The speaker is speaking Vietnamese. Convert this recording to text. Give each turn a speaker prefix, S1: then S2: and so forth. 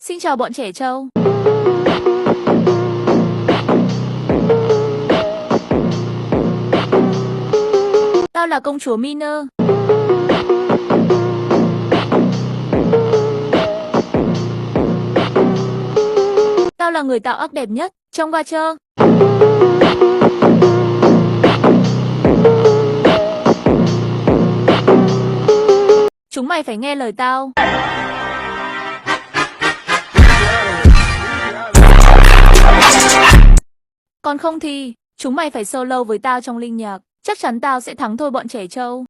S1: Xin chào bọn trẻ trâu. Tao là công chúa Miner. Tao là người tạo ác đẹp nhất trong gacha. Chúng mày phải nghe lời tao. Còn không thì chúng mày phải solo với tao trong linh nhạc. Chắc chắn tao sẽ thắng thôi bọn trẻ trâu.